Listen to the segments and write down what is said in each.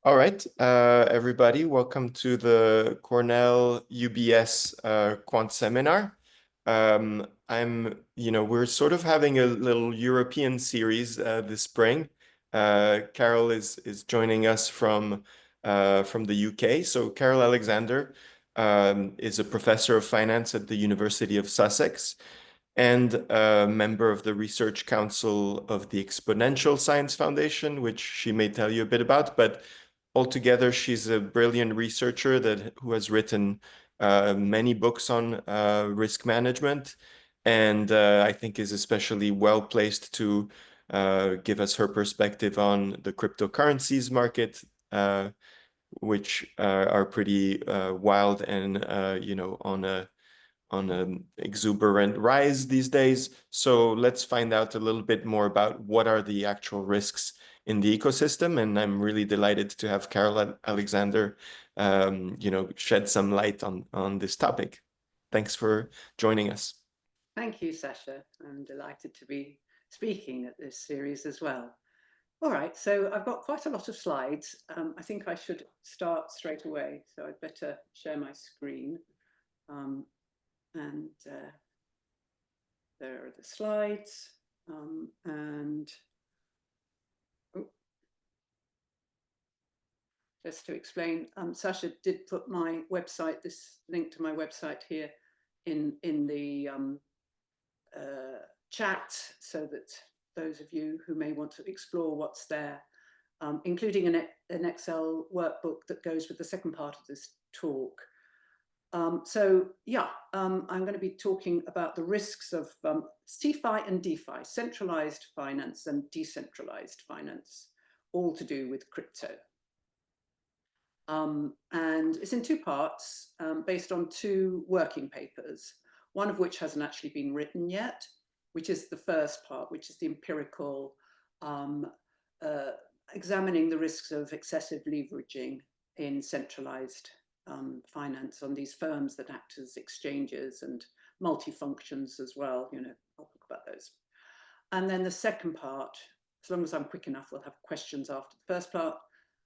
All right, everybody, welcome to the Cornell UBS Quant Seminar. We're sort of having a little European series this spring. Carol is joining us from the UK. So Carol Alexander is a professor of finance at the University of Sussex and a member of the Research Council of the Exponential Science Foundation, which she may tell you a bit about. But altogether, she's a brilliant researcher who has written many books on risk management, and I think is especially well placed to give us her perspective on the cryptocurrencies market, which are pretty wild and on an exuberant rise these days. So let's find out a little bit more about what are the actual risks in the ecosystem. And I'm really delighted to have Carol Alexander, shed some light on this topic. Thanks for joining us. Thank you, Sasha. I'm delighted to be speaking at this series as well. All right, so I've got quite a lot of slides. I think I should start straight away, so I'd better share my screen. And there are the slides. Just to explain, Sasha did put my website, this link to my website here in the chat, so that those of you who may want to explore what's there, including an Excel workbook that goes with the second part of this talk. I'm going to be talking about the risks of CeFi and DeFi, centralized finance and decentralized finance, all to do with crypto. And it's in two parts, based on two working papers, one of which hasn't actually been written yet, which is the first part, which is the empirical, examining the risks of excessive leveraging in centralized finance on these firms that act as exchanges and multi-functions as well. I'll talk about those. And then the second part, as long as I'm quick enough, we'll have questions after the first part.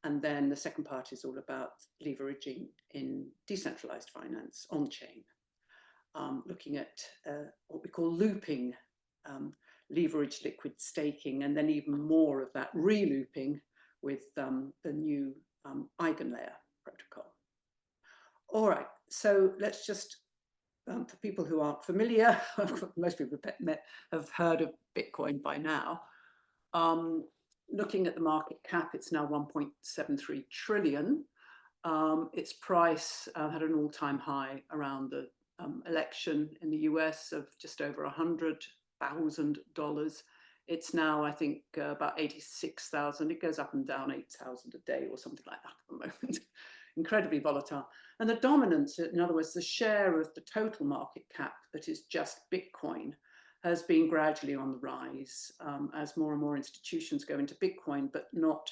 And then the second part is all about leveraging in decentralized finance on chain, looking at what we call looping, leveraged liquid staking, and then even more of that re-looping with the new eigenlayer protocol. All right, so let's just, for people who aren't familiar, most people have heard of Bitcoin by now. Looking at the market cap, it's now 1.73 trillion. Its price had an all-time high around the election in the US of just over $100,000. It's now, I think, about 86,000. It goes up and down 8,000 a day or something like that at the moment. Incredibly volatile. And the dominance, in other words, the share of the total market cap that is just Bitcoin, has been gradually on the rise as more and more institutions go into Bitcoin, but not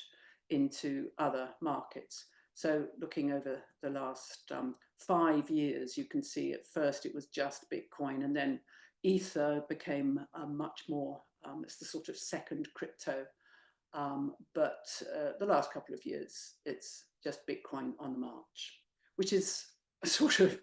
into other markets. So looking over the last 5 years, you can see at first it was just Bitcoin, and then Ether became much more, it's the sort of second crypto. But the last couple of years, it's just Bitcoin on the march, which is a sort of,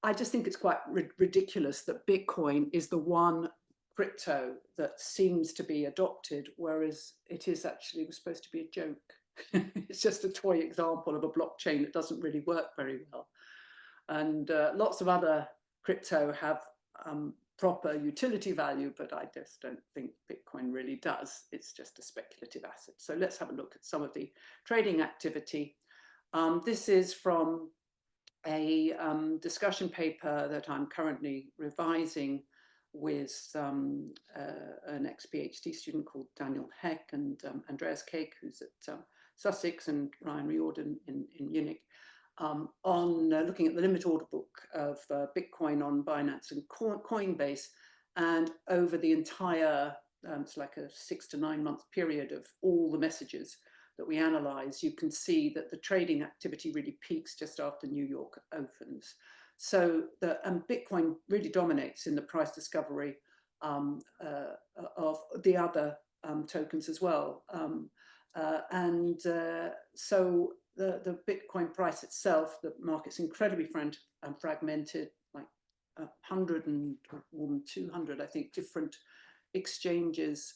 I just think it's quite ridiculous that Bitcoin is the one crypto that seems to be adopted, whereas it is actually supposed to be a joke. It's just a toy example of a blockchain that doesn't really work very well. And lots of other crypto have proper utility value, but I just don't think Bitcoin really does. It's just a speculative asset. So let's have a look at some of the trading activity. This is from a discussion paper that I'm currently revising with an ex-PhD student called Daniel Heck and Andreas Cake, who's at Sussex, and Ryan Riordan in Univ, on looking at the limit order book of Bitcoin on Binance and Coinbase. And over the entire, it's like a 6 to 9 month period of all the messages that we analyze, you can see that the trading activity really peaks just after New York opens. So Bitcoin really dominates in the price discovery of the other tokens as well. So the Bitcoin price itself, the market's incredibly fragmented, like 100 and more than 200, I think, different exchanges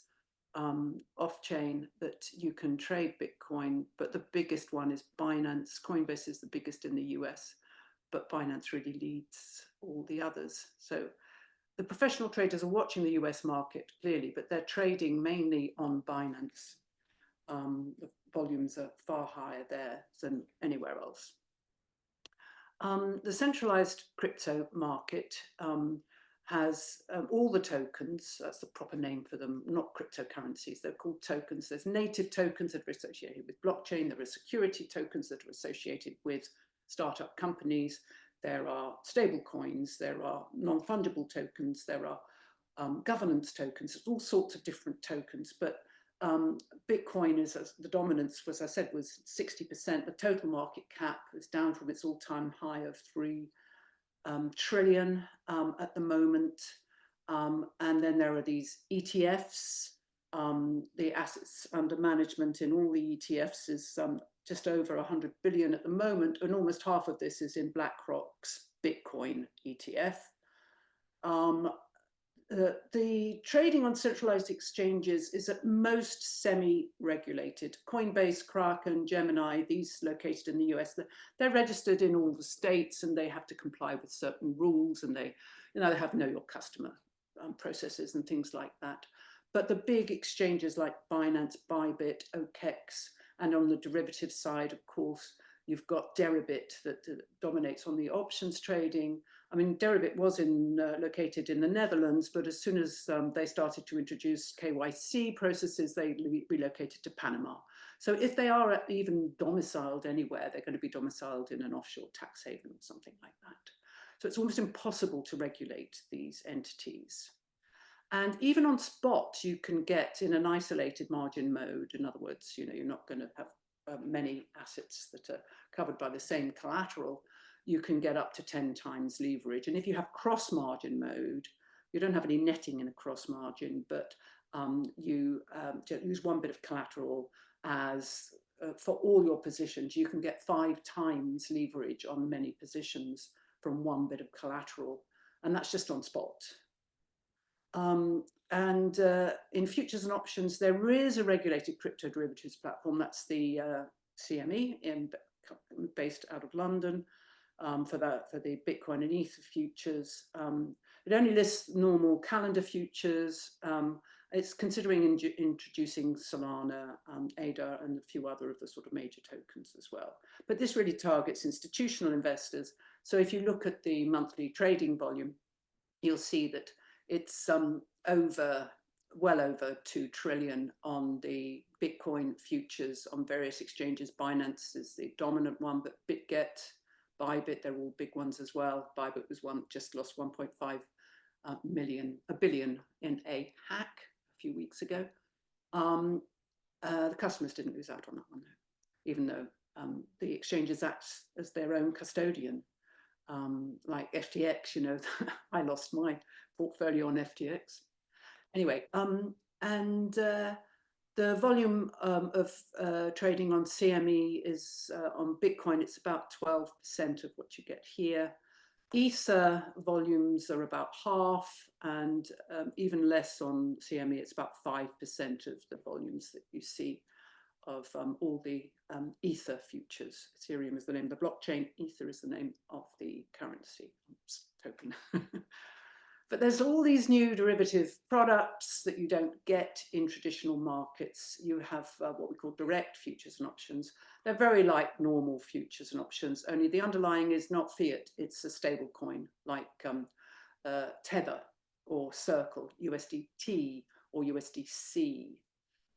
off-chain that you can trade Bitcoin. But the biggest one is Binance. Coinbase is the biggest in the US, but Binance really leads all the others. So the professional traders are watching the US market clearly, but they're trading mainly on Binance. The volumes are far higher there than anywhere else. The centralized crypto market has all the tokens, that's the proper name for them, not cryptocurrencies, they're called tokens. There's native tokens that are associated with blockchain, there are security tokens that are associated with startup companies, there are stable coins, there are non-fungible tokens, there are governance tokens, all sorts of different tokens, but Bitcoin is, the dominance, as I said, was 60%. The total market cap is down from its all-time high of 3 trillion at the moment. And then there are these ETFs. The assets under management in all the ETFs is just over 100 billion at the moment, and almost half of this is in BlackRock's Bitcoin ETF. The trading on centralized exchanges is at most semi-regulated. Coinbase, Kraken, Gemini, these located in the US, they're registered in all the states and they have to comply with certain rules, and they have know your customer processes and things like that. But the big exchanges like Binance, Bybit, OKEx, and on the derivative side, of course, you've got Deribit that dominates on the options trading. I mean, Deribit was located in the Netherlands, but as soon as they started to introduce KYC processes, they relocated to Panama. So if they are even domiciled anywhere, they're going to be domiciled in an offshore tax haven or something like that. So it's almost impossible to regulate these entities. And even on spot, you can get in an isolated margin mode. In other words, you're not going to have many assets that are covered by the same collateral. You can get up to 10 times leverage. And if you have cross margin mode, you don't have any netting in a cross margin, but you use one bit of collateral as for all your positions. You can get 5 times leverage on many positions from one bit of collateral. And that's just on spot. In futures and options, there is a regulated crypto derivatives platform. That's the CME, based out of London, for the Bitcoin and Ether futures. It only lists normal calendar futures. It's considering introducing Solana, ADA, and a few other of the sort of major tokens as well. But this really targets institutional investors. So if you look at the monthly trading volume, you'll see that it's well over 2 trillion on the Bitcoin futures on various exchanges. Binance is the dominant one, but BitGet, Bybit, they're all big ones as well. Bybit was just lost 1.5 billion in a hack a few weeks ago. The customers didn't lose out on that one, though, even though the exchanges act as their own custodian. Like FTX, I lost my portfolio on FTX. Anyway, the volume of trading on CME is on Bitcoin, it's about 12% of what you get here. Ether volumes are about half, and even less on CME, it's about 5% of the volumes that you see of all the Ether futures. Ethereum is the name of the blockchain, Ether is the name of the currency token. But there's all these new derivative products that you don't get in traditional markets. You have what we call direct futures and options. They're very like normal futures and options, only the underlying is not fiat, it's a stable coin like Tether or Circle, USDT or USDC.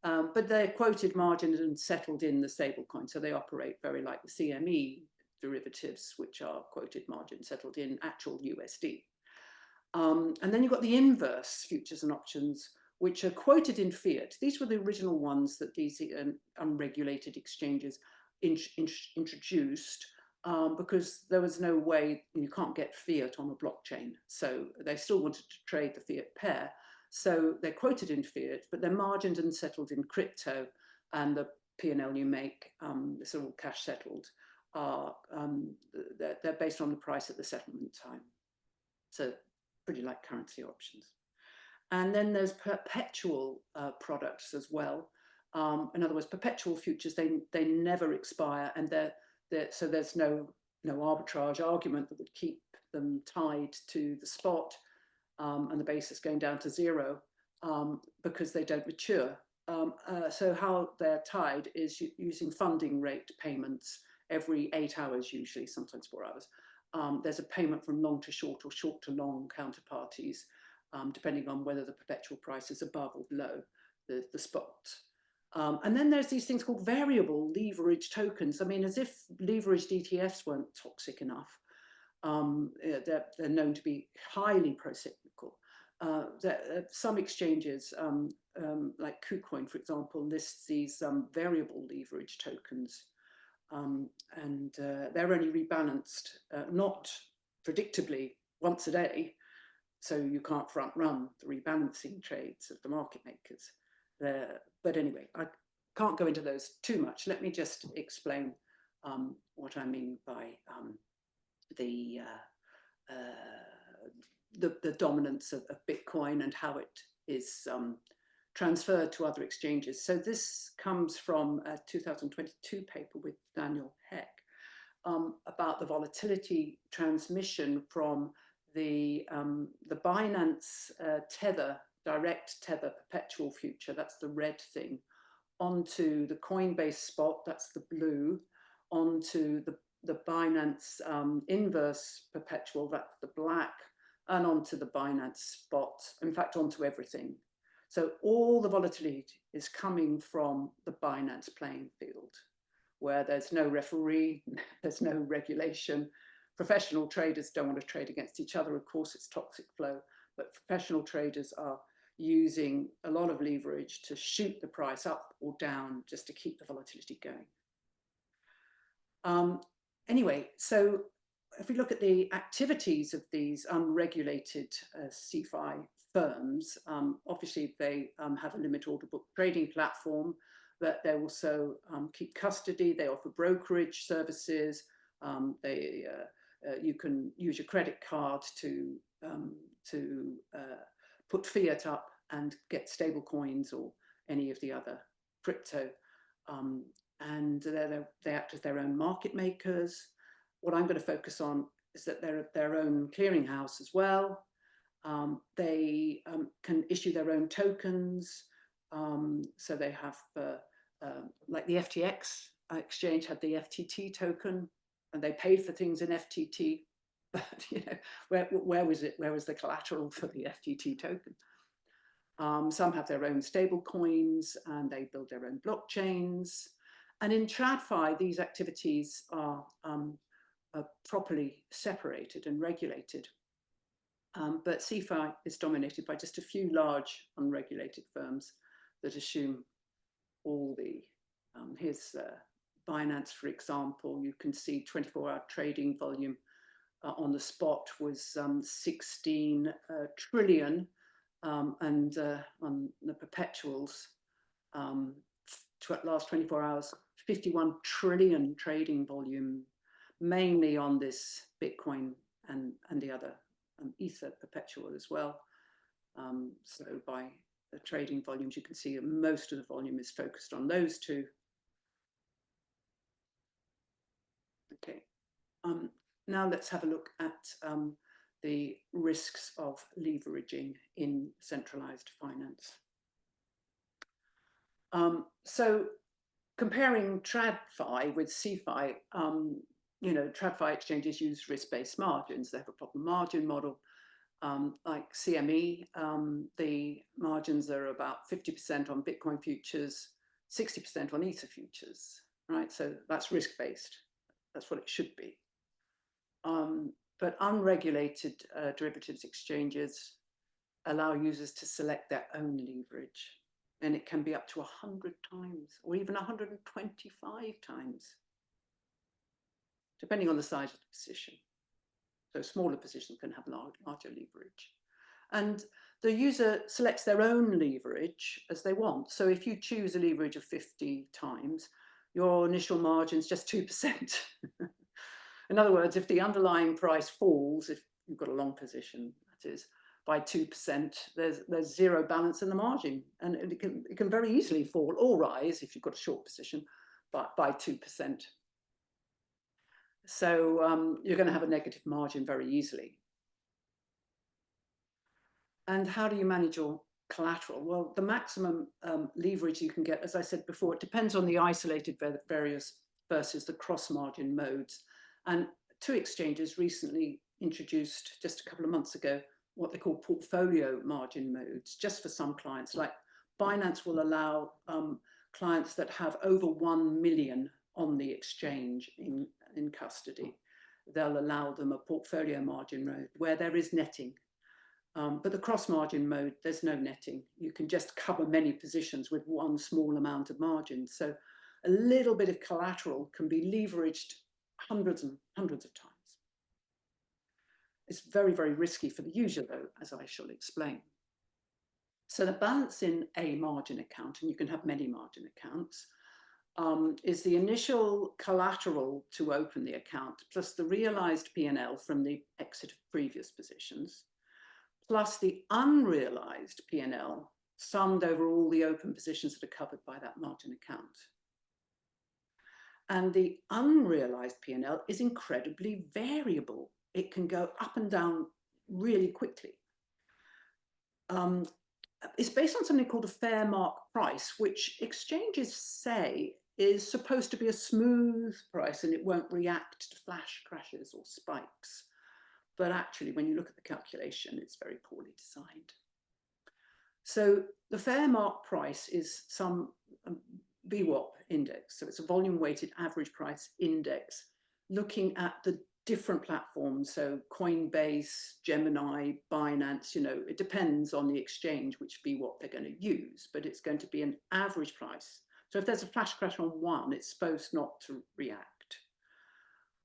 But they're quoted, margined and settled in the stable coin. So they operate very like the CME derivatives, which are quoted, margin, settled in actual USD. And then you've got the inverse futures and options, which are quoted in fiat. These were the original ones that these unregulated exchanges introduced because there was no way, you can't get fiat on a blockchain. So they still wanted to trade the fiat pair. So they're quoted in fiat, but they're margined and settled in crypto. And the P&L you make, this are all cash settled, are they're based on the price at the settlement time. So pretty like currency options. And then there's perpetual products as well. In other words, perpetual futures, they never expire, and so there's no arbitrage argument that would keep them tied to the spot and the basis going down to zero because they don't mature. So how they're tied is using funding rate payments every 8 hours, usually, sometimes 4 hours. There's a payment from long to short or short to long counterparties, depending on whether the perpetual price is above or below the spot. And then there's these things called variable leverage tokens. I mean, as if leveraged ETFs weren't toxic enough. They're known to be highly procyclical. Some exchanges, like KuCoin, for example, lists these variable leverage tokens. And they're only rebalanced, not predictably once a day. So you can't front run the rebalancing trades of the market makers. But anyway, I can't go into those too much. Let me just explain what I mean by the dominance of Bitcoin and how it is transferred to other exchanges. So this comes from a 2022 paper with Daniel Heck about the volatility transmission from the Binance Tether, direct Tether perpetual future, that's the red thing, onto the Coinbase spot, that's the blue, onto the Binance inverse perpetual, that's the black, and onto the Binance spot, in fact, onto everything. So all the volatility is coming from the Binance playing field, where there's no referee, there's no regulation. Professional traders don't want to trade against each other. Of course, it's toxic flow, but professional traders are using a lot of leverage to shoot the price up or down just to keep the volatility going. Anyway, so if we look at the activities of these unregulated CeFi firms, obviously they have a limit order book trading platform, but they also keep custody, they offer brokerage services, you can use your credit card to put fiat up and get stable coins or any of the other crypto. And they act as their own market makers. What I'm going to focus on is that they're their own clearinghouse as well. They can issue their own tokens. So they have, like the FTX exchange had the FTT token, and they paid for things in FTT. But you know, where was it? Where was the collateral for the FTT token? Some have their own stable coins, and they build their own blockchains. And in TradFi, these activities are properly separated and regulated. But CeFi is dominated by just a few large unregulated firms that assume all the, here's Binance, for example. You can see 24-hour trading volume on the spot was 16 trillion, and on the perpetuals, last 24 hours, 51 trillion trading volume, mainly on this Bitcoin and the other Ether perpetual as well. So by the trading volumes, you can see that most of the volume is focused on those two. Okay, now let's have a look at the risks of leveraging in centralized finance. So comparing TradFi with CeFi, you know, TradFi exchanges use risk-based margins. They have a proper margin model. Like CME, the margins are about 50% on Bitcoin futures, 60% on Ether futures, right? So that's risk-based. That's what it should be. But unregulated derivatives exchanges allow users to select their own leverage, and it can be up to 100 times or even 125 times, depending on the size of the position. So smaller positions can have larger leverage. And the user selects their own leverage as they want. So if you choose a leverage of 50 times, your initial margin is just 2%. In other words, if the underlying price falls, if you've got a long position, that is, by 2%, there's zero balance in the margin. And it can very easily fall or rise if you've got a short position by 2%. So you're going to have a negative margin very easily. And how do you manage your collateral? Well, the maximum leverage you can get, as I said before, it depends on the isolated various versus the cross-margin modes. And two exchanges recently introduced, just a couple of months ago, what they call portfolio margin modes, just for some clients. Like Binance will allow clients that have over 1 million on the exchange in custody. They'll allow them a portfolio margin mode where there is netting. But the cross-margin mode, there's no netting. You can just cover many positions with one small amount of margin. So a little bit of collateral can be leveraged hundreds and hundreds of times. It's very, very risky for the user, though, as I shall explain. So the balance in a margin account, and you can have many margin accounts, is the initial collateral to open the account, plus the realized P&L from the exit of previous positions, plus the unrealized P&L summed over all the open positions that are covered by that margin account. And the unrealized P&L is incredibly variable. It can go up and down really quickly. It's based on something called a fair mark price, which exchanges say is supposed to be a smooth price and it won't react to flash crashes or spikes. But actually, when you look at the calculation, it's very poorly designed. So the fair mark price is some VWAP index. So it's a volume weighted average price index looking at the different platforms. So Coinbase, Gemini, Binance, it depends on the exchange which VWAP they're going to use, but it's going to be an average price. So if there's a flash crash on one, it's supposed not to react.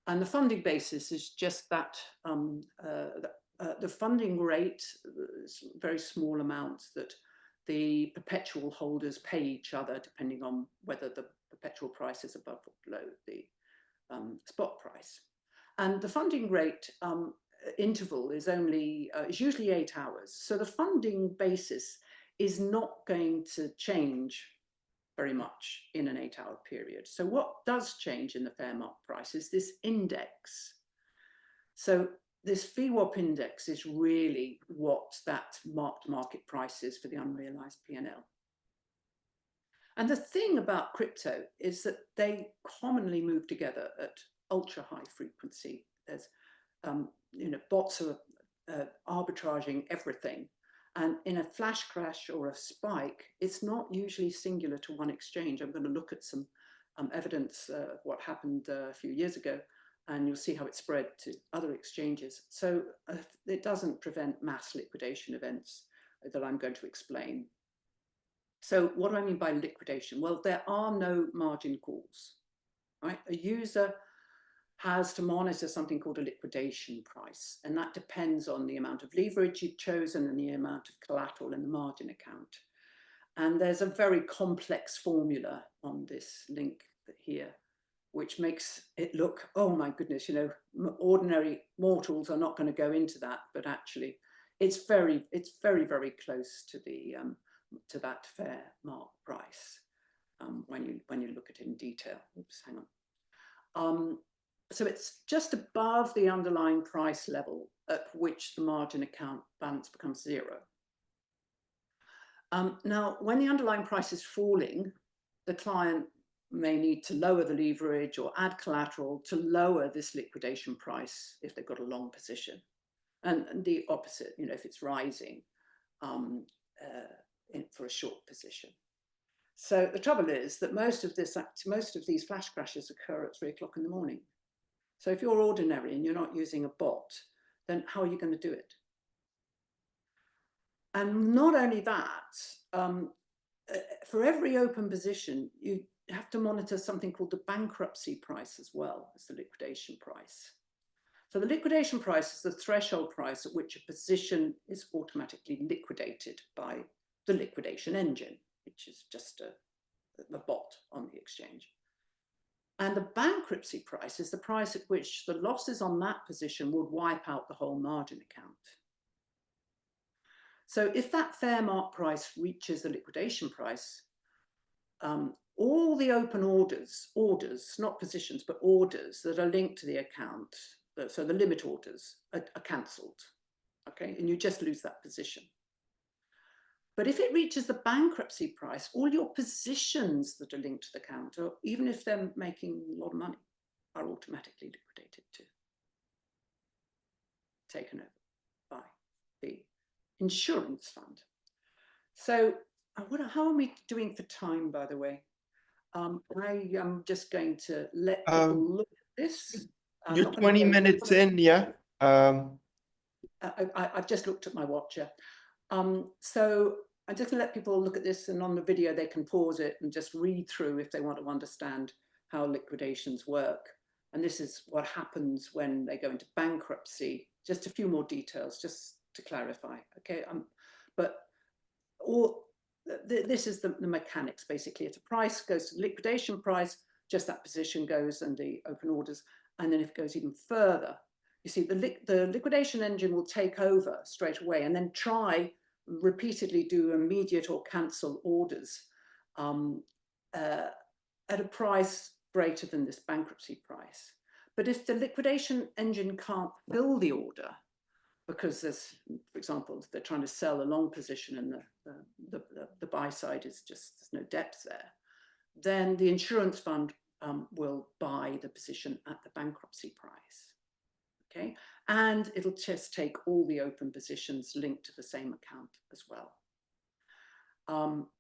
And the funding basis is just that the funding rate, very small amounts that the perpetual holders pay each other, depending on whether the perpetual price is above or below the spot price. And the funding rate interval is usually 8 hours. So the funding basis is not going to change very much in an 8-hour period. So what does change in the fair mark price is this index. So this VWAP index is really what that marked market price is for the unrealized P&L. And the thing about crypto is that they commonly move together at ultra high frequency. There's, bots are arbitraging everything. And in a flash crash or a spike, it's not usually singular to one exchange. I'm going to look at some evidence of what happened a few years ago, and you'll see how it spread to other exchanges. So it doesn't prevent mass liquidation events that I'm going to explain. So what do I mean by liquidation? Well, there are no margin calls, right? A user has to monitor something called a liquidation price, and that depends on the amount of leverage you've chosen and the amount of collateral in the margin account. And there's a very complex formula on this link here, which makes it look, oh my goodness, ordinary mortals are not going to go into that, but actually it's very, very close to the to that fair mark price when you look at it in detail. Oops, hang on. So it's just above the underlying price level at which the margin account balance becomes zero. Now, when the underlying price is falling, the client may need to lower the leverage or add collateral to lower this liquidation price if they've got a long position. And the opposite, if it's rising for a short position. So the trouble is that most of these flash crashes occur at 3 o'clock in the morning. So if you're ordinary and you're not using a bot, then how are you going to do it? And not only that, for every open position, you have to monitor something called the bankruptcy price as well as the liquidation price. So the liquidation price is the threshold price at which a position is automatically liquidated by the liquidation engine, which is just a bot on the exchange. And the bankruptcy price is the price at which the losses on that position would wipe out the whole margin account. So if that fair mark price reaches the liquidation price, all the open orders, not positions, but orders that are linked to the account, so the limit orders are cancelled, okay? And you just lose that position. But if it reaches the bankruptcy price, all your positions that are linked to the counter, even if they're making a lot of money, are automatically liquidated too. Taken over by the insurance fund. So how are we doing for time, by the way? I am just going to let people look at this. You're 20 minutes in, yeah? I've just looked at my watcher. So I'm just going to let people look at this, and on the video they can pause it and just read through if they want to understand how liquidations work. And this is what happens when they go into bankruptcy. Just a few more details, just to clarify, okay? This is the mechanics, basically. If the price goes to the liquidation price, just that position goes and the open orders. And then if it goes even further, you see the liquidation engine will take over straight away and then repeatedly do immediate or cancel orders at a price greater than this bankruptcy price. But if the liquidation engine can't fill the order, because there's, for example, they're trying to sell a long position and the buy side is just, there's no depth there, then the insurance fund will buy the position at the bankruptcy price, okay? And it'll just take all the open positions linked to the same account as well.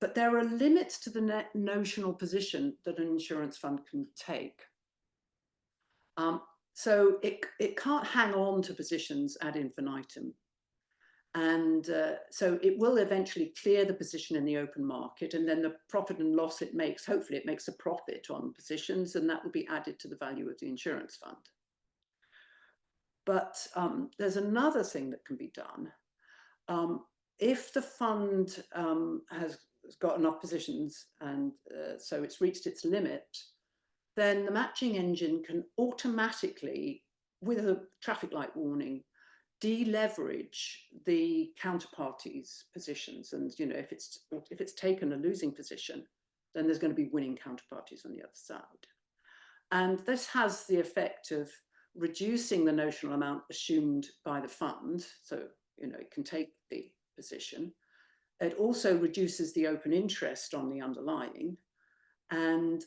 But there are limits to the net notional position that an insurance fund can take. So it can't hang on to positions ad infinitum. And so it will eventually clear the position in the open market, and then the profit and loss it makes, hopefully it makes a profit on positions, and that will be added to the value of the insurance fund. But there's another thing that can be done. If the fund has got enough positions and so it's reached its limit, then the matching engine can automatically, with a traffic light warning, deleverage the counterparty's positions. And if it's taken a losing position, then there's going to be winning counterparties on the other side. And this has the effect of reducing the notional amount assumed by the fund. So, it can take the position. It also reduces the open interest on the underlying. And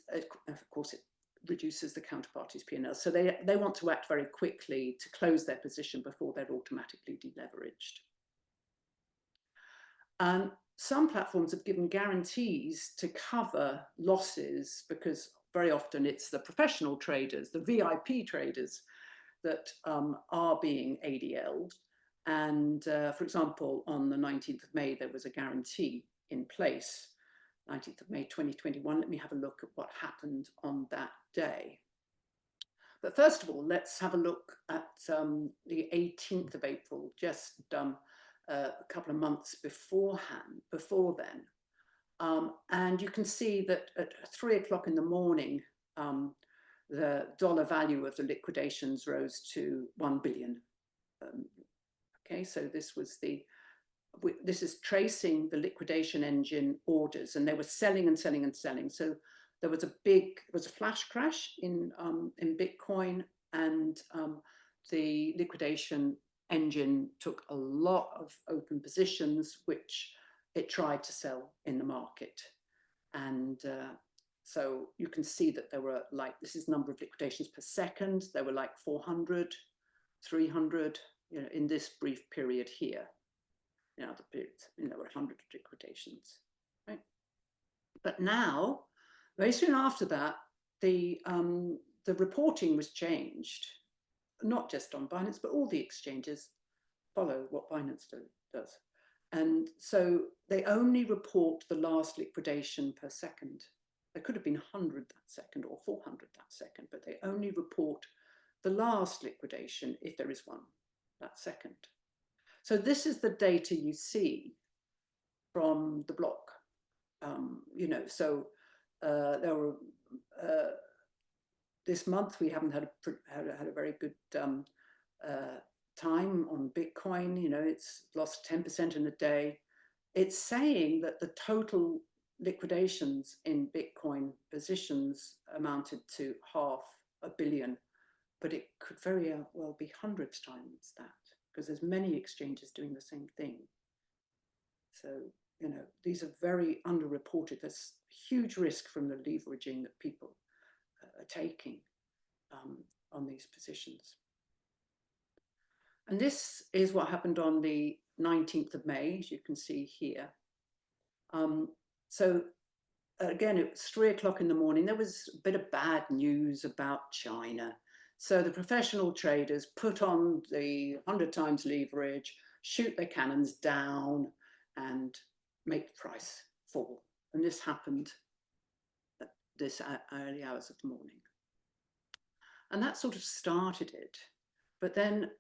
of course, it reduces the counterparty's P&L. So they want to act very quickly to close their position before they're automatically deleveraged. Some platforms have given guarantees to cover losses, because very often it's the professional traders, the VIP traders, that are being ADL'd. And for example, on the 19th of May, there was a guarantee in place. 19th of May 2021. Let me have a look at what happened on that day. But first of all, let's have a look at the 18th of April, just a couple of months before then. And you can see that at 3 o'clock in the morning, the dollar value of the liquidations rose to 1 billion. Okay, so this is tracing the liquidation engine orders, and they were selling and selling and selling. So there was a flash crash in Bitcoin, and the liquidation engine took a lot of open positions, which it tried to sell in the market. And so you can see that there were this is number of liquidations per second. There were 400, 300, in this brief period here. The period, there were 100 liquidations, right? But now, very soon after that, the reporting was changed, not just on Binance, but all the exchanges follow what Binance does. And so they only report the last liquidation per second. There could have been 100 that second or 400 that second, but they only report the last liquidation, if there is one, that second. So this is the data you see from the block. You know, so there were this month we haven't had a very good time on Bitcoin. You know, it's lost 10% in a day. It's saying that the total liquidations in Bitcoin positions amounted to 500 million, but it could very well be hundreds times that, because there's many exchanges doing the same thing. So, you know, these are very underreported. There's huge risk from the leveraging that people are taking on these positions. And this is what happened on the 19th of May, as you can see here. So again, it was 3 o'clock in the morning. There was a bit of bad news about China. So the professional traders put on the 100 times leverage, shoot their cannons down and make the price fall. And this happened at this early hours of the morning. And that sort of started it. But then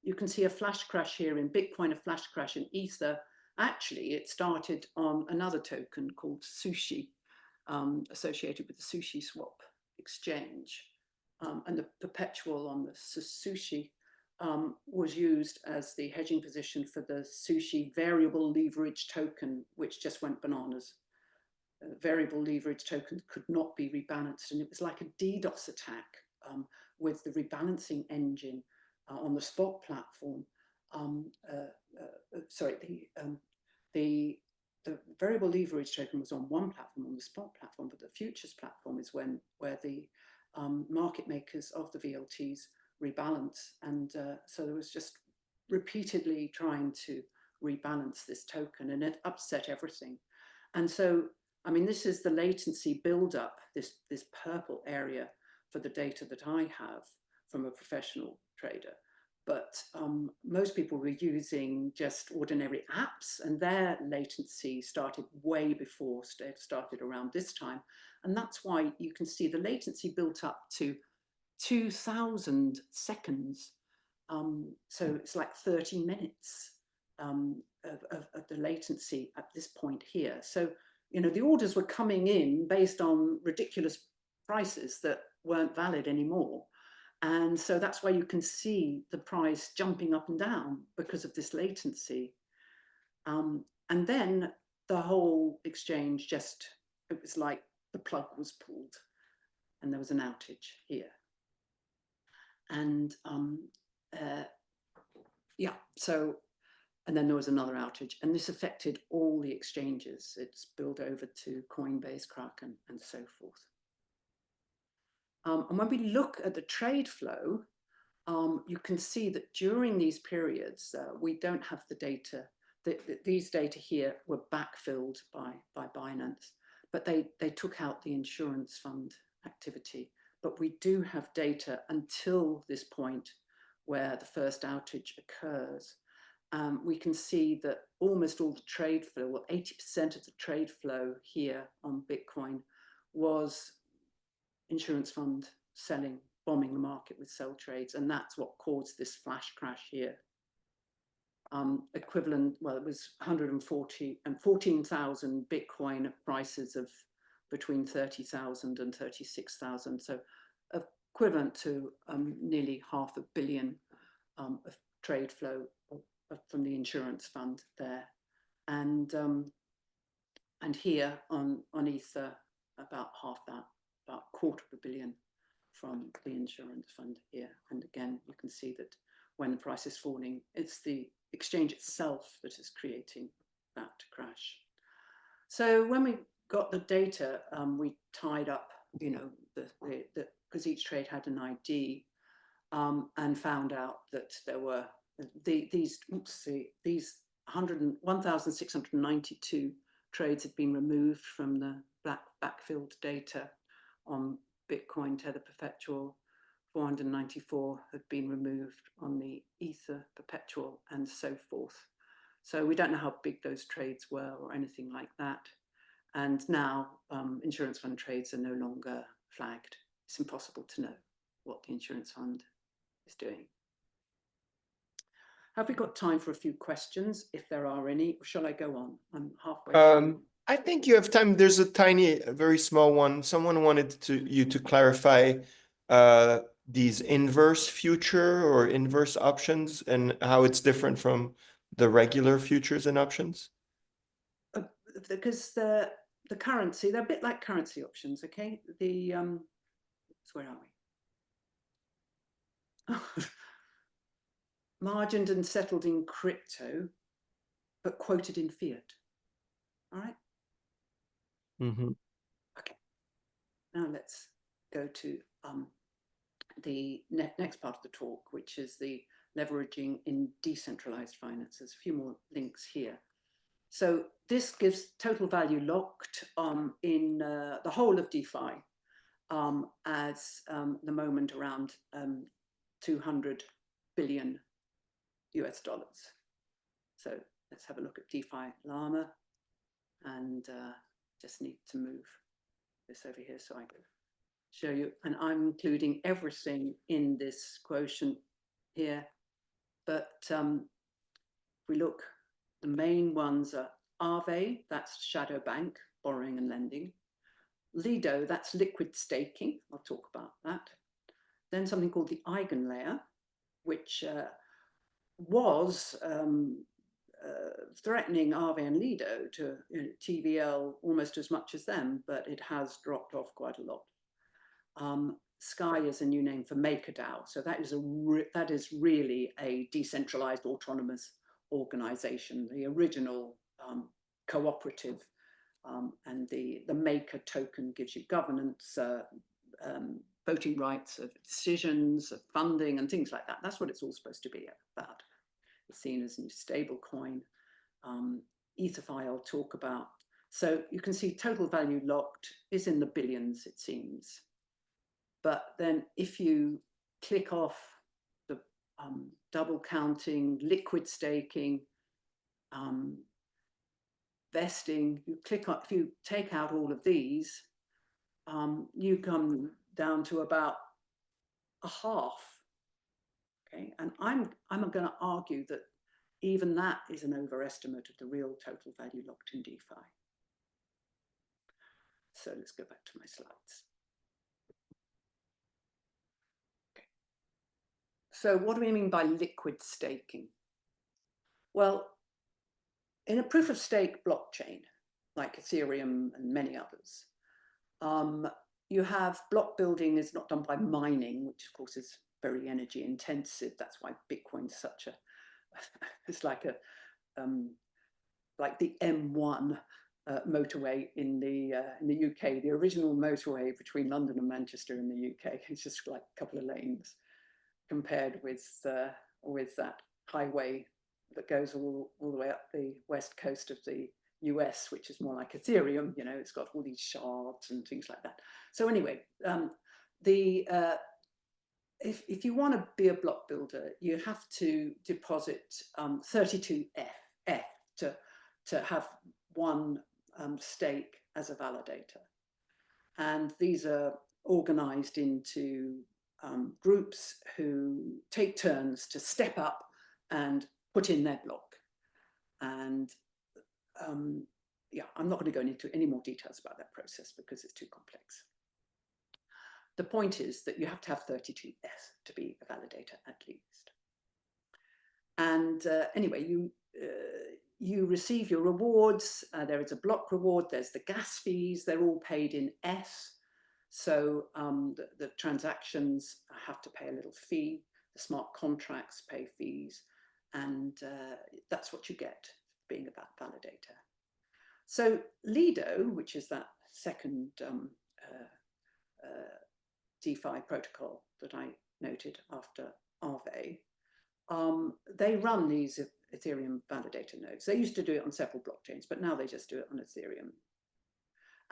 you can see a flash crash here in Bitcoin, a flash crash in Ether. Actually, it started on another token called Sushi, associated with the Sushi Swap exchange. And the perpetual on the Sushi was used as the hedging position for the Sushi variable leverage token, which just went bananas. Variable leverage tokens could not be rebalanced. And it was like a DDoS attack with the rebalancing engine on the spot platform. The variable leverage token was on one platform, on the spot platform, but the futures platform is where the market makers of the VLTs rebalance. And so there was just repeatedly trying to rebalance this token, and it upset everything. And so, I mean, this is the latency buildup, this purple area for the data that I have from a professional trader. But most people were using just ordinary apps, and their latency started way before, started around this time. And that's why you can see the latency built up to 2000 seconds. So it's like 30 minutes of the latency at this point here. So, you know, the orders were coming in based on ridiculous prices that weren't valid anymore. And so that's why you can see the price jumping up and down because of this latency. And then the whole exchange just, it was like the plug was pulled and there was an outage here. And yeah, so, and then there was another outage, and this affected all the exchanges. It spilled over to Coinbase, Kraken, and so forth. And when we look at the trade flow, you can see that during these periods, we don't have the data. These data here were backfilled by Binance, but they took out the insurance fund activity. But we do have data until this point where the first outage occurs. We can see that almost all the trade flow, well, 80% of the trade flow here on Bitcoin was insurance fund selling, bombing the market with sell trades. And that's what caused this flash crash here. Equivalent, well, it was 140 and 14,000 Bitcoin prices of between 30,000 and 36,000. So equivalent to nearly $500 million of trade flow from the insurance fund there. And here on Ether, about half that, about $250 million from the insurance fund here. And again, you can see that when the price is falling, it's the exchange itself that is creating that crash. So when we got the data, we tied up, you know, because each trade had an ID, and found out that there were these 1,692 trades had been removed from the backfilled data on Bitcoin Tether Perpetual. 494 had been removed on the Ether Perpetual, and so forth. So we don't know how big those trades were or anything like that. And now insurance fund trades are no longer flagged. It's impossible to know what the insurance fund is doing. Have we got time for a few questions, if there are any, or shall I go on? I'm halfway through. I think you have time. There's a very small one. Someone wanted you to clarify these inverse future or inverse options and how it's different from the regular futures and options. Because the currency, they're a bit like currency options, okay? Where are we? Margined and settled in crypto, but quoted in fiat. All right. Mm-hmm. Okay. Now let's go to the next part of the talk, which is the leveraging in decentralized finance. There's a few more links here. So this gives total value locked in the whole of DeFi as the moment around 200 billion US dollars. So let's have a look at DeFi Llama, and just need to move this over here so I can show you. And I'm including everything in this quotient here. But if we look, the main ones are Aave, that's shadow bank, borrowing and lending. Lido, that's liquid staking. I'll talk about that. Then something called the eigenlayer, which was threatening Aave and Lido to TVL almost as much as them, but it has dropped off quite a lot. Sky is a new name for MakerDAO, so that is really a decentralized autonomous organization, the original cooperative, and the Maker token gives you governance, voting rights of decisions, of funding, and things like that. That's what it's all supposed to be about. It's seen as a new stable coin. EtherFi I'll talk about. So you can see total value locked is in the billions, it seems. But then if you click off the double counting, liquid staking, vesting, you click on, if you take out all of these, you come down to about a half. Okay, and I'm going to argue that even that is an overestimate of the real total value locked in DeFi. So let's go back to my slides. Okay. So what do we mean by liquid staking? Well, in a proof of stake blockchain, like Ethereum and many others, you have block building is not done by mining, which of course is very energy intensive. That's why Bitcoin's such a, it's like a, like the M1 motorway in the UK, the original motorway between London and Manchester in the UK. It's just like a couple of lanes compared with that highway that goes all the way up the west coast of the US, which is more like Ethereum. You know, it's got all these shards and things like that. So anyway, if you want to be a block builder, you have to deposit 32 F to have one stake as a validator. And these are organized into groups who take turns to step up and put in their block. And yeah, I'm not going to go into any more details about that process because it's too complex. The point is that you have to have 32 S to be a validator at least. And anyway, you receive your rewards. There is a block reward. There's the gas fees. They're all paid in S. So the transactions have to pay a little fee. The smart contracts pay fees. And that's what you get being a validator. So Lido, which is that second DeFi protocol that I noted after Aave, they run these Ethereum validator nodes. They used to do it on several blockchains, but now they just do it on Ethereum.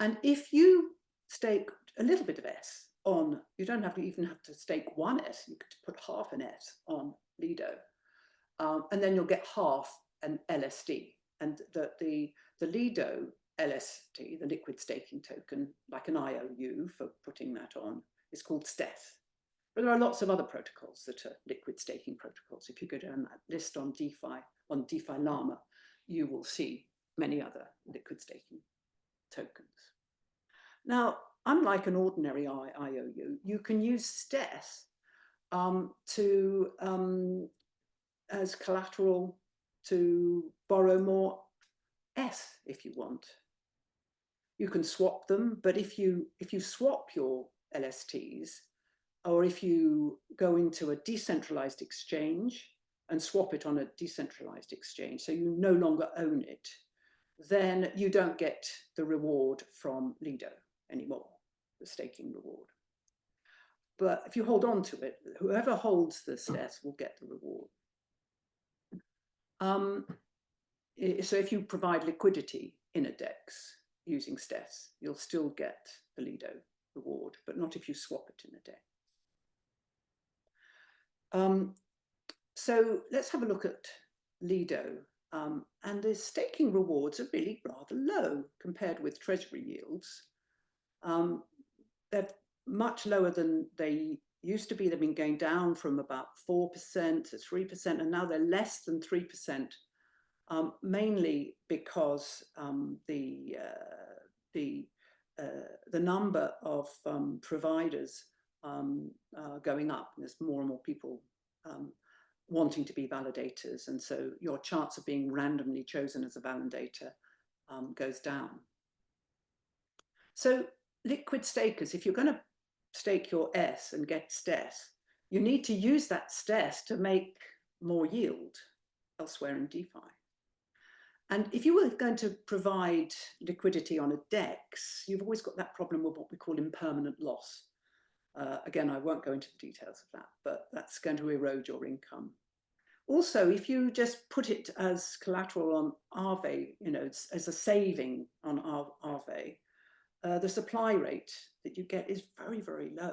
And if you stake a little bit of S on, you don't even have to stake one S, you could put half an S on Lido, and then you'll get half an LSD. And the Lido LST, the liquid staking token, like an IOU for putting that on, is called Steth. But there are lots of other protocols that are liquid staking protocols. If you go down that list on DeFi Llama, you will see many other liquid staking tokens. Now, unlike an ordinary IOU, you can use STES as collateral to borrow more S if you want. You can swap them, but if you swap your LSTs, or if you go into a decentralized exchange and swap it on a decentralized exchange, so you no longer own it, then you don't get the reward from Lido anymore, the staking reward. But if you hold on to it, whoever holds the STES will get the reward. So if you provide liquidity in a DEX using STES, you'll still get the Lido reward, but not if you swap it in a DEX. So let's have a look at Lido. And the staking rewards are really rather low compared with treasury yields. They're much lower than they used to be. They've been going down from about 4% to 3%, and now they're less than 3%, mainly because the number of providers are going up. There's more and more people wanting to be validators, and so your chance of being randomly chosen as a validator goes down. So liquid stakers, if you're going to stake your S and get STES, you need to use that STES to make more yield elsewhere in DeFi. And if you were going to provide liquidity on a DEX, you've always got that problem with what we call impermanent loss. Again, I won't go into the details of that, but that's going to erode your income. Also, if you just put it as collateral on Aave, as a saving on Aave, the supply rate that you get is very, very low.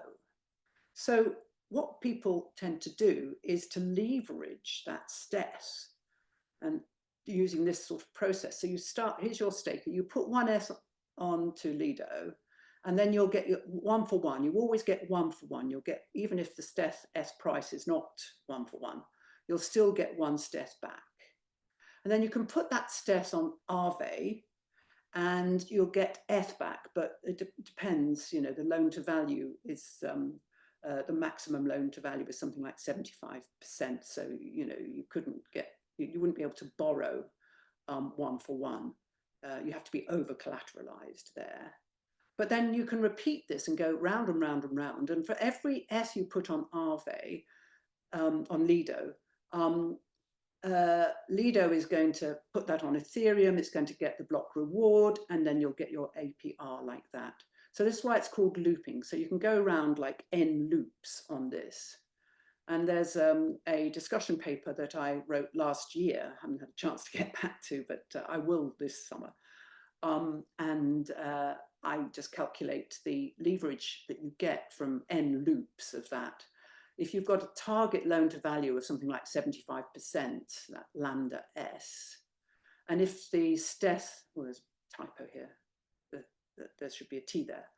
So what people tend to do is to leverage that STES, and using this sort of process. So you start, here's your staker, you put one S onto Lido, and then you'll get your 1 for 1. You always get 1 for 1. You'll get, even if the STES price is not 1 for 1, you'll still get 1 STES back. And then you can put that STES on Aave, and you'll get ETH back, but it depends, the loan to value is, the maximum loan to value is something like 75%. So, you wouldn't be able to borrow 1 for 1. You have to be over collateralized there. But then you can repeat this and go round and round and round. And for every S you put on Aave, on Lido, Lido is going to put that on Ethereum, it's going to get the block reward, and then you'll get your APR like that. So this is why it's called looping. So you can go around like N loops on this. And there's a discussion paper that I wrote last year, I haven't had a chance to get back to, but I will this summer. I just calculate the leverage that you get from N loops of that. If you've got a target loan to value of something like 75%, that lambda S, and if the STES, well, there's a typo here, there should be a T there,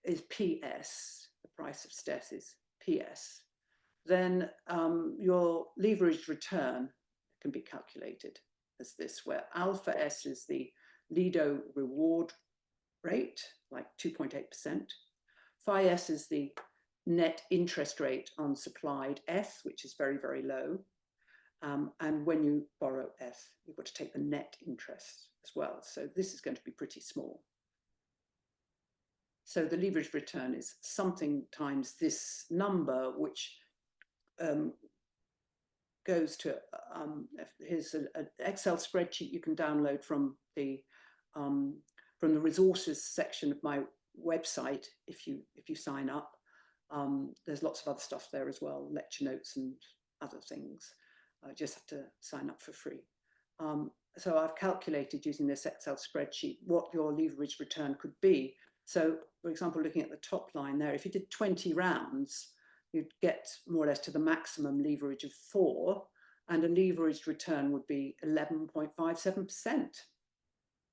is PS, the price of STES is PS, then your leveraged return can be calculated as this, where alpha S is the Lido reward rate, like 2.8%. Phi S is the net interest rate on supplied S, which is very, very low. And when you borrow S, you've got to take the net interest as well. So this is going to be pretty small. So the leveraged return is something times this number, which goes to, here's an Excel spreadsheet you can download from the resources section of my website if you sign up. There's lots of other stuff there as well, lecture notes and other things. I just have to sign up for free. So I've calculated using this Excel spreadsheet what your leverage return could be. So for example, looking at the top line there, if you did 20 rounds, you'd get more or less to the maximum leverage of 4, and a leveraged return would be 11.57%.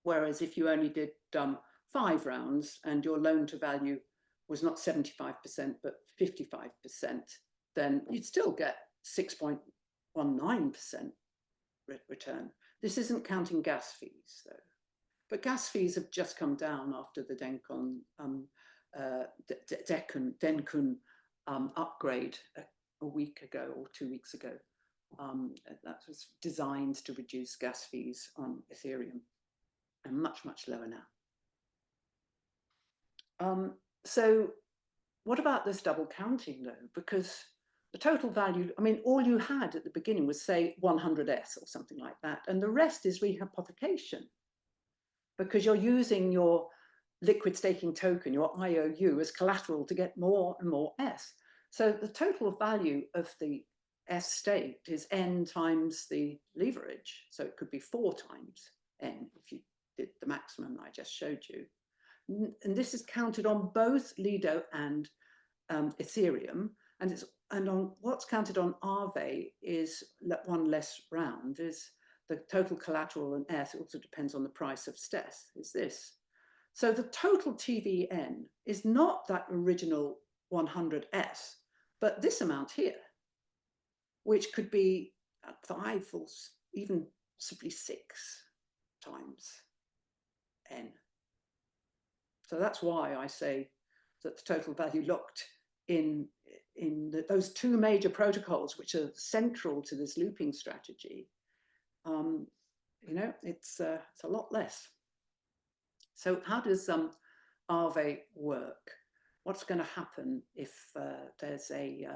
Whereas if you only did 5 rounds and your loan to value was not 75%, but 55%, then you'd still get 6.19% return. This isn't counting gas fees, though. But gas fees have just come down after the Denkun upgrade a week ago or 2 weeks ago. That was designed to reduce gas fees on Ethereum, and much, much lower now. So what about this double counting, though? Because the total value, I mean, all you had at the beginning was, say, 100S or something like that, and the rest is rehypothecation, because you're using your liquid staking token, your IOU, as collateral to get more and more S. So the total value of the S staked is N times the leverage. So it could be 4 times N if you did the maximum I just showed you. And this is counted on both Lido and Ethereum. And on what's counted on Aave is one less round, is the total collateral and S. It also depends on the price of Steth, is this. So the total TVN is not that original 100S, but this amount here, which could be 5 or even simply 6 times N. So that's why I say that the total value locked in those 2 major protocols, which are central to this looping strategy, you know, it's a lot less. So how does Aave work? What's going to happen if there's a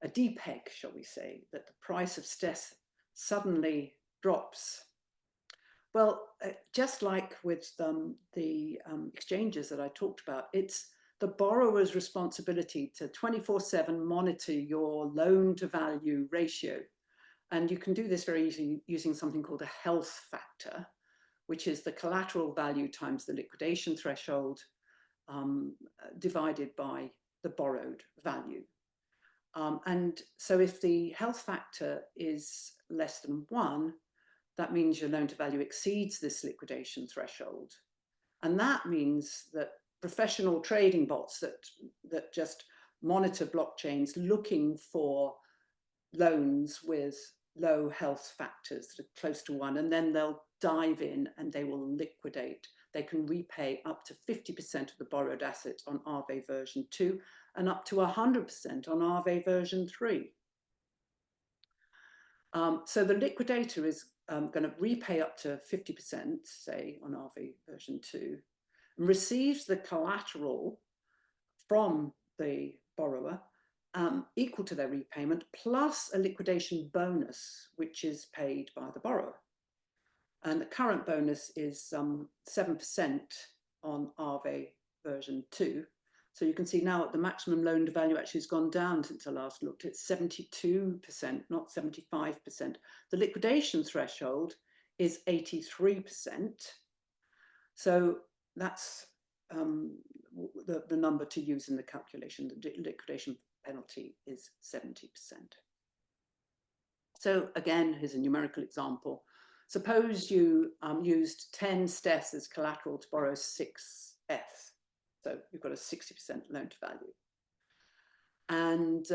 depeg, shall we say, that the price of Steth suddenly drops? Well, just like with the exchanges that I talked about, it's the borrower's responsibility to 24/7 monitor your loan to value ratio. And you can do this very easily using something called a health factor, which is the collateral value times the liquidation threshold divided by the borrowed value. And so if the health factor is less than 1, that means your loan to value exceeds this liquidation threshold. And that means that professional trading bots that just monitor blockchains looking for loans with low health factors that are close to 1, and then they'll dive in and they will liquidate. They can repay up to 50% of the borrowed asset on Aave version 2 and up to 100% on Aave version 3. So the liquidator is going to repay up to 50%, say, on Aave version 2, and receives the collateral from the borrower equal to their repayment, plus a liquidation bonus, which is paid by the borrower. And the current bonus is 7% on Aave version 2. So you can see now at the maximum loan to value actually has gone down since I last looked. It's 72%, not 75%. The liquidation threshold is 83%. So that's the number to use in the calculation. The liquidation penalty is 70%. So again, here's a numerical example. Suppose you used 10 Steths as collateral to borrow 6 F. So you've got a 60% loan to value. And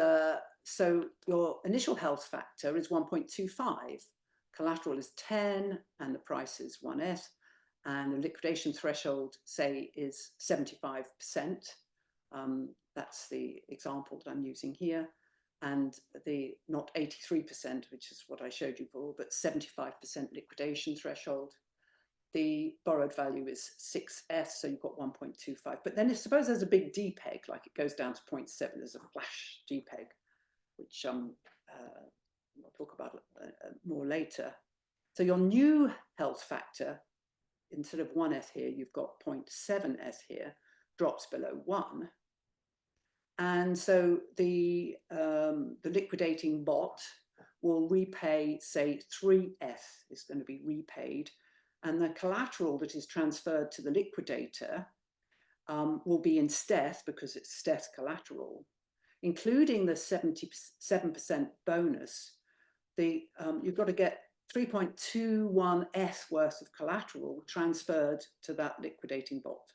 so your initial health factor is 1.25. Collateral is 10 and the price is 1S. And the liquidation threshold, say, is 75%. That's the example that I'm using here. And the not 83%, which is what I showed you before, but 75% liquidation threshold. The borrowed value is 6S, so you've got 1.25. But then suppose there's a big depeg, like it goes down to 0.7, there's a flash depeg, which we'll talk about more later. So your new health factor, instead of 1S here, you've got 0.7S here, drops below 1. And so the liquidating bot will repay, say, 3F is going to be repaid. And the collateral that is transferred to the liquidator will be in Steth, because it's Steth collateral, including the 77% bonus. You've got to get 3.21S worth of collateral transferred to that liquidating bot.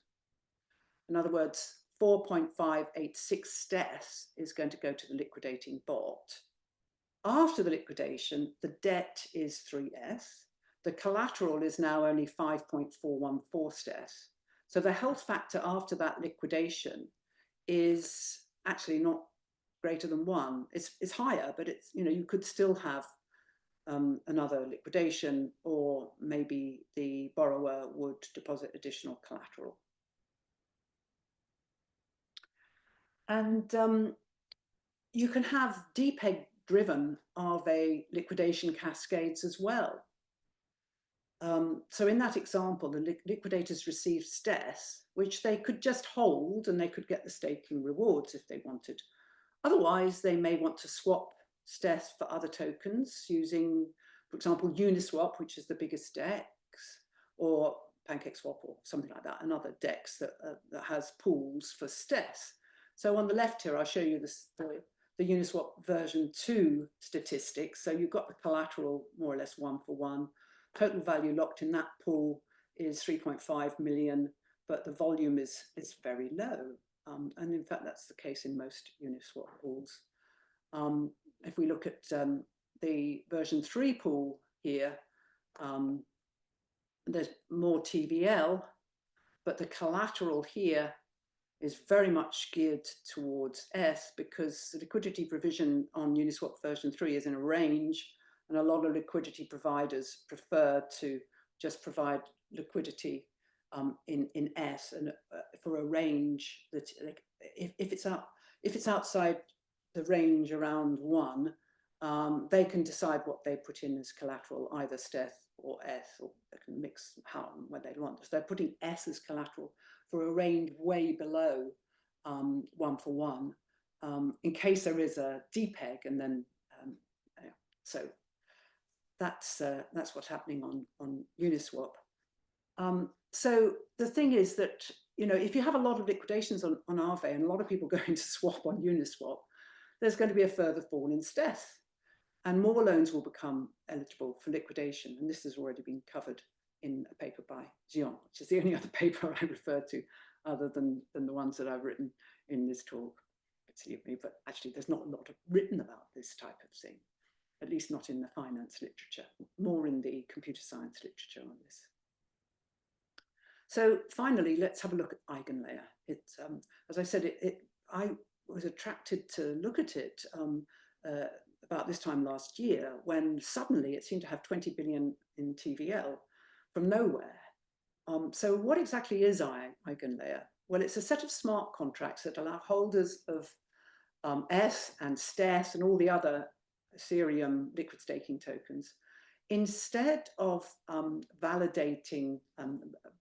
In other words, 4.586 stes is going to go to the liquidating bot. After the liquidation, the debt is 3s. The collateral is now only 5.414 stes. So the health factor after that liquidation is actually not greater than 1. It's higher, but it's, you know, you could still have another liquidation, or maybe the borrower would deposit additional collateral. And you can have depeg-driven RV liquidation cascades as well. So in that example, the liquidators received stes, which they could just hold, and they could get the staking rewards if they wanted. Otherwise, they may want to swap stes for other tokens using, for example, Uniswap, which is the biggest DEX, or PancakeSwap or something like that, another DEX that has pools for stes. So on the left here, I'll show you the Uniswap version 2 statistics. So you've got the collateral more or less 1 for 1. Total value locked in that pool is 3.5 million, but the volume is very low. And in fact, that's the case in most Uniswap pools. If we look at the version 3 pool here, there's more TVL, but the collateral here is very much geared towards S, because the liquidity provision on Uniswap version 3 is in a range, and a lot of liquidity providers prefer to just provide liquidity in S, and for a range that, like, if it's outside the range around 1, they can decide what they put in as collateral, either STETH or S, or they can mix how and when they want. So they're putting S as collateral for a range way below 1 for 1, in case there is a depeg, and then so that's what's happening on Uniswap. So the thing is that, you know, if you have a lot of liquidations on Aave and a lot of people going to swap on Uniswap, there's going to be a further fall in STETH, and more loans will become eligible for liquidation. And this has already been covered in a paper by Jian, which is the only other paper I refer to other than the ones that I've written in this talk. Excuse me, but actually there's not a lot written about this type of thing, at least not in the finance literature, more in the computer science literature on this. So finally, let's have a look at eigenlayer. It's, as I said, I was attracted to look at it about this time last year, when suddenly it seemed to have 20 billion in TVL from nowhere. So what exactly is eigenlayer? Well, it's a set of smart contracts that allow holders of S and STES and all the other Ethereum liquid staking tokens, instead of validating,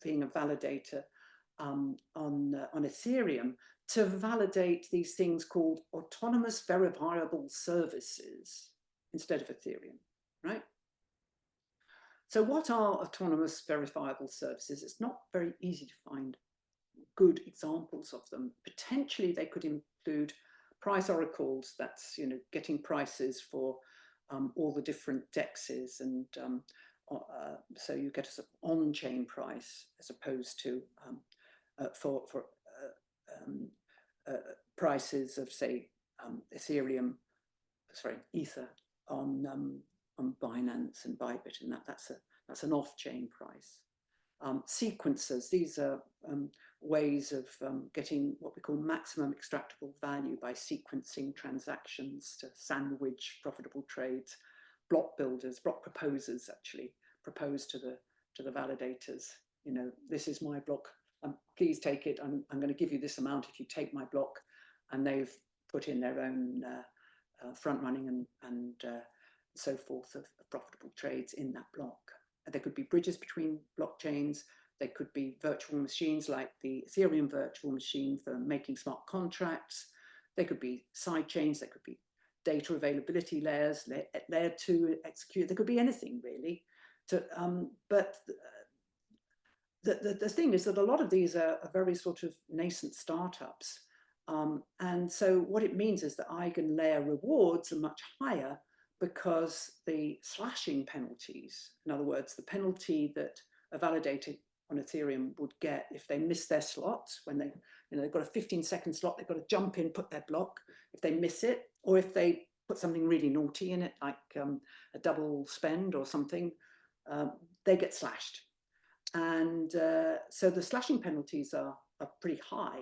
being a validator on Ethereum, to validate these things called autonomous verifiable services instead of Ethereum, right? So what are autonomous verifiable services? It's not very easy to find good examples of them. Potentially they could include price oracles, that's, you know, getting prices for all the different DEXs, and so you get a sort of on-chain price as opposed to for prices of, say, Ethereum, sorry, Ether on Binance and Bybit, and that's an off-chain price. Sequencers, these are ways of getting what we call maximum extractable value by sequencing transactions to sandwich profitable trades. Block builders, block proposers actually propose to the validators, you know, this is my block, please take it, I'm going to give you this amount if you take my block, and they've put in their own front running and so forth of profitable trades in that block. There could be bridges between blockchains. They could be virtual machines like the Ethereum virtual machine for making smart contracts. They could be side chains. They could be data availability layers, layer 2 execute. There could be anything really. But the thing is that a lot of these are very sort of nascent startups. And so what it means is that eigenlayer rewards are much higher, because the slashing penalties, in other words, the penalty that a validator on Ethereum would get if they miss their slots, when they, they've got a 15-second slot, they've got to jump in, put their block. If they miss it, or if they put something really naughty in it, like a double spend or something, they get slashed. And so the slashing penalties are pretty high.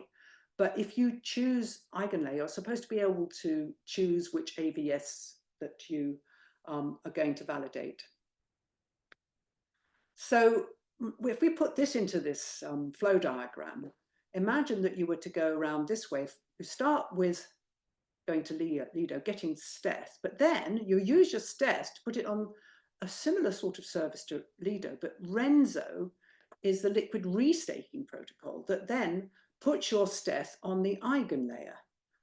But if you choose eigenlayer, you're supposed to be able to choose which AVS that you are going to validate. So if we put this into this flow diagram, imagine that you were to go around this way. You start with going to Lido, getting Steth, but then you use your Steth to put it on a similar sort of service to Lido, but Renzo is the liquid restaking protocol that then puts your Steth on the eigenlayer,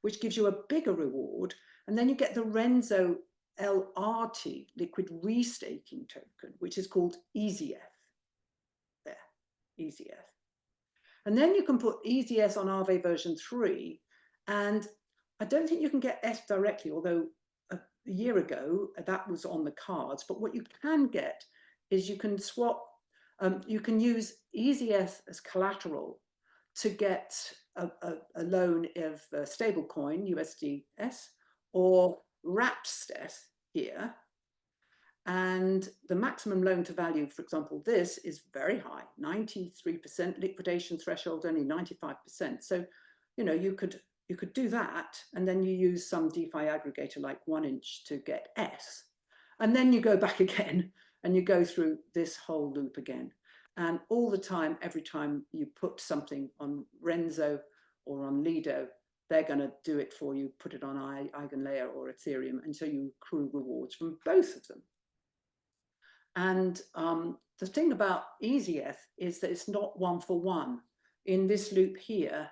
which gives you a bigger reward, and then you get the Renzo LRT, liquid restaking token, which is called EasyF. There, EasyF. And then you can put EasyS on Aave version 3, and I don't think you can get S directly, although a year ago that was on the cards. But what you can get is you can swap, you can use EasyS as collateral to get a loan of a stable coin, USDS, or wrapped Steth here. And the maximum loan to value, for example, this is very high, 93%, liquidation threshold only 95%. So, you could do that, and then you use some DeFi aggregator like 1inch to get S. And then you go back again and you go through this whole loop again. And all the time, every time you put something on Renzo or on Lido, they're going to do it for you, put it on Eigenlayer or Ethereum, and so you accrue rewards from both of them. And the thing about EasyF is that it's not 1-for-1. In this loop here,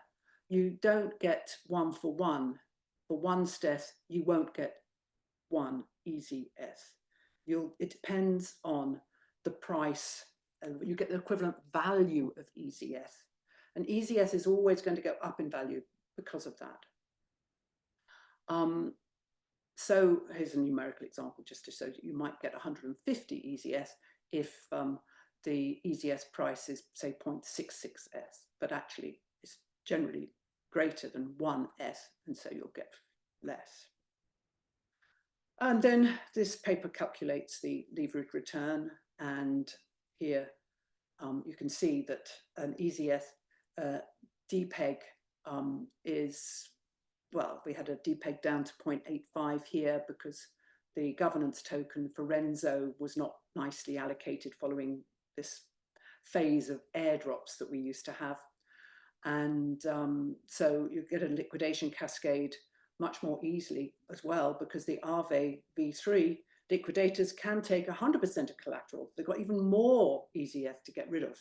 you don't get 1-for-1. For one Steth, you won't get one EasyF. It depends on the price. You get the equivalent value of EasyF. And EasyF is always going to go up in value because of that. So here's a numerical example just to show you might get 150 EasyS if the EasyS price is, say, 0.66S, but actually it's generally greater than 1S, and so you'll get less. And then this paper calculates the leverage return, and here you can see that an EasyS depeg is, well, we had a depeg down to 0.85 here because the governance token for Renzo was not nicely allocated following this phase of airdrops that we used to have. And so you get a liquidation cascade much more easily as well, because the Aave v3 liquidators can take 100% of collateral. They've got even more EasyF to get rid of.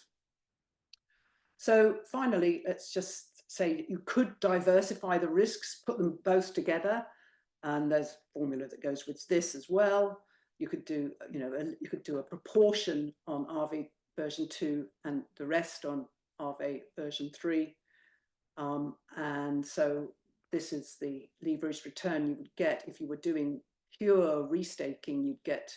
So finally, let's just say you could diversify the risks, put them both together, and there's a formula that goes with this as well. You could do, you could do a proportion on Aave version 2 and the rest on Aave version 3. And so this is the leverage return you would get if you were doing pure restaking. You'd get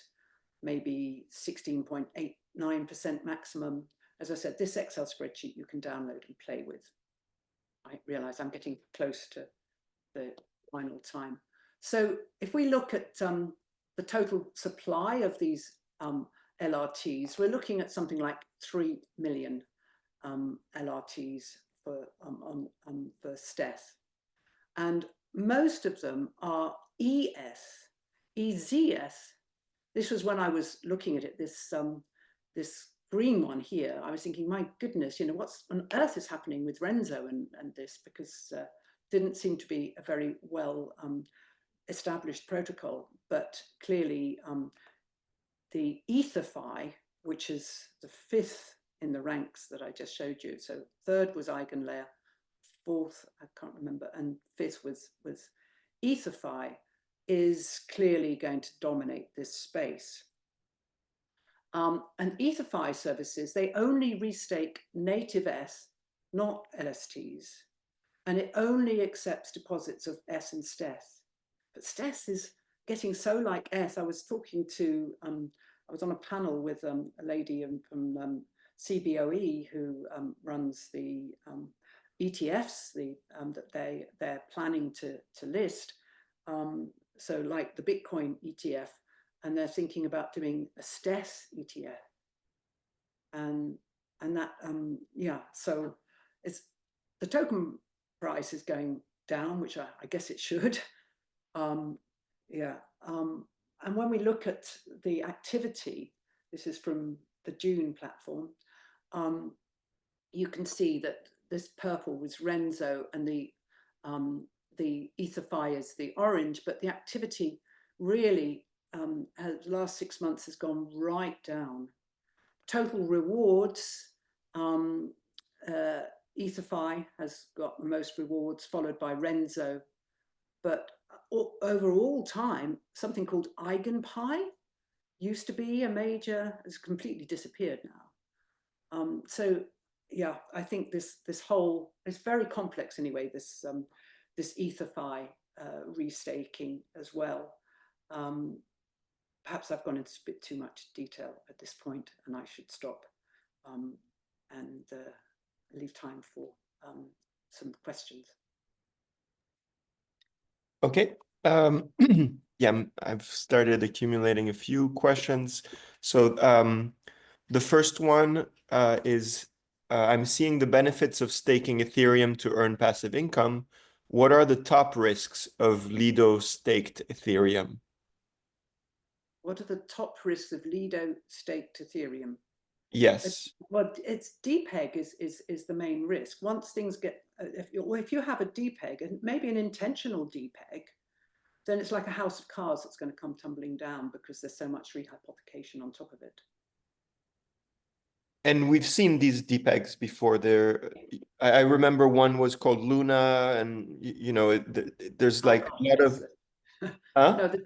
maybe 16.89% maximum. As I said, this Excel spreadsheet you can download and play with. I realize I'm getting close to the final time. So if we look at the total supply of these LRTs, we're looking at something like 3 million LRTs for Steth. And most of them are EZS. This was when I was looking at it, this green one here. I was thinking, my goodness, what on earth is happening with Renzo and this, because didn't seem to be a very well established protocol. But clearly the EtherFi, which is the 5th in the ranks that I just showed you. So 3rd was Eigenlayer, 4th, I can't remember, and 5th was EtherFi, is clearly going to dominate this space. And EtherFi services, they only restake native S, not LSTs, and it only accepts deposits of S and Steth. But Steth is getting so like S. I was talking to, I was on a panel with a lady from CBOE who runs the ETFs that they're planning to list. So like the Bitcoin ETF, and they're thinking about doing a STES ETF, and that yeah, so it's the token price is going down, which I guess it should. Yeah, and when we look at the activity, this is from the June platform, you can see that this purple was Renzo, and the EtherFi is the orange, but the activity really last 6 months has gone right down. Total rewards, EtherFi has got the most rewards, followed by Renzo. But over all time, something called EigenPi used to be a major, has completely disappeared now. So yeah, I think this whole, it's very complex anyway, this EtherFi restaking as well. Perhaps I've gone into a bit too much detail at this point, and I should stop and leave time for some questions. Okay. Yeah, I've started accumulating a few questions. So the first one is, I'm seeing the benefits of staking Ethereum to earn passive income. What are the top risks of Lido staked Ethereum? What are the top risks of Lido staked Ethereum? Yes. Well, it's depeg is the main risk. Once things get, if you have a depeg, and maybe an intentional depeg, then it's like a house of cards that's going to come tumbling down because there's so much rehypothecation on top of it. And we've seen these depegs before. I remember one was called Luna, and you know, there's like a lot of. Huh? No, the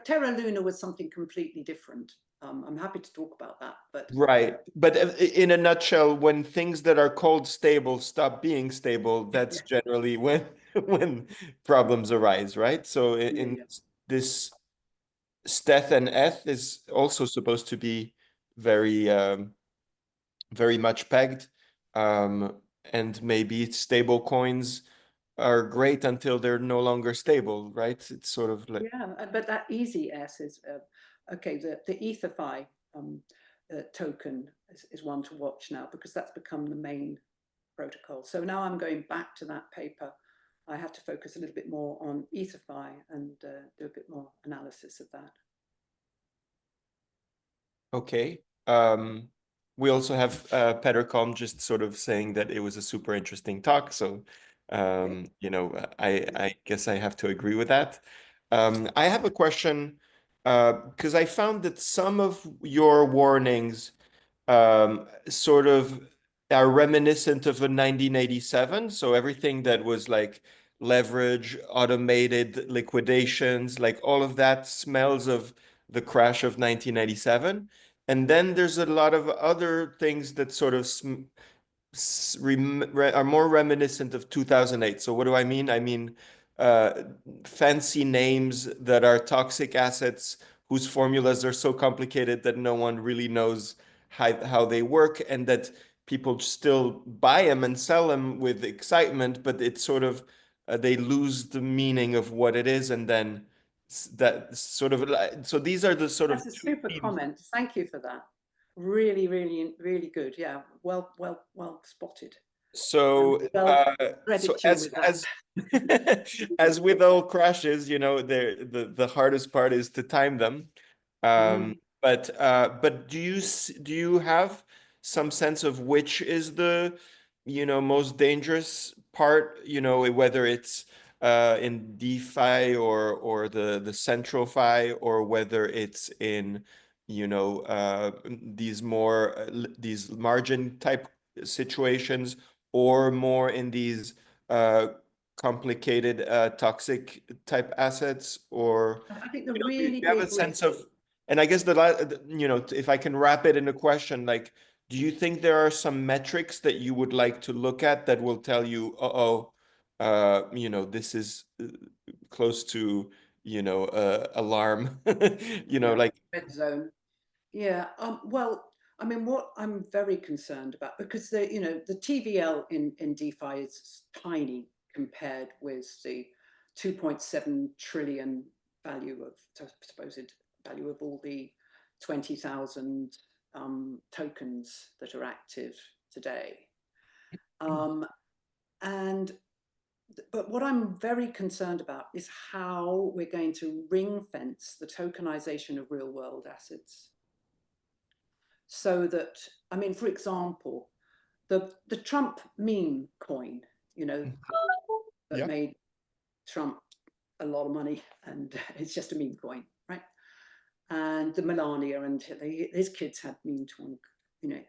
Terra Luna was something completely different. I'm happy to talk about that, but Right. But in a nutshell, when things that are called stable stop being stable, that's generally when when problems arise, right? So in this Steth and Eth is also supposed to be very very much pegged. And maybe stable coins are great until they're no longer stable, right? It's sort of like but that easy S is okay. The EtherFi token is one to watch now, because that's become the main protocol. So now I'm going back to that paper. I have to focus a little bit more on EtherFi and do a bit more analysis of that. okay. We also have Pedercom just sort of saying that it was a super interesting talk. So, you know, I guess I have to agree with that. I have a question because I found that some of your warnings sort of are reminiscent of a 1987. So everything that was like leverage, automated liquidations, like all of that smells of the crash of 1997. And then there's a lot of other things that sort of are more reminiscent of 2008. So what do I mean? I mean fancy names that are toxic assets whose formulas are so complicated that no one really knows how they work, and that people still buy them and sell them with excitement, but it's sort of they lose the meaning of what it is, and then that sort of so these are the sort of That's a super comment. Thank you for that. Really, really, really good. Yeah, well spotted. So, Credit you with that. as with all crashes, you know, the hardest part is to time them. But do you have some sense of which is the, you know, most dangerous part? You know, whether it's in DeFi or the central fi, or whether it's in, you know, these more these margin type situations, or more in these complicated toxic type assets, or I think the you know, really you have a big sense risk. of, and I guess you know, if I can wrap it in a question, like, do you think there are some metrics that you would like to look at that will tell you, you know, this is close to, you know, alarm, you know, like red zone. Yeah. Well, I mean, what I'm very concerned about, because the TVL in DeFi is tiny compared with the 2.7 trillion value of supposed value of all the 20,000 tokens that are active today. But what I'm very concerned about is how we're going to ring fence the tokenization of real world assets. So that, I mean, for example, the Trump meme coin, that made Trump a lot of money, and it's just a meme coin, right? And the Melania and his kids had meme coin,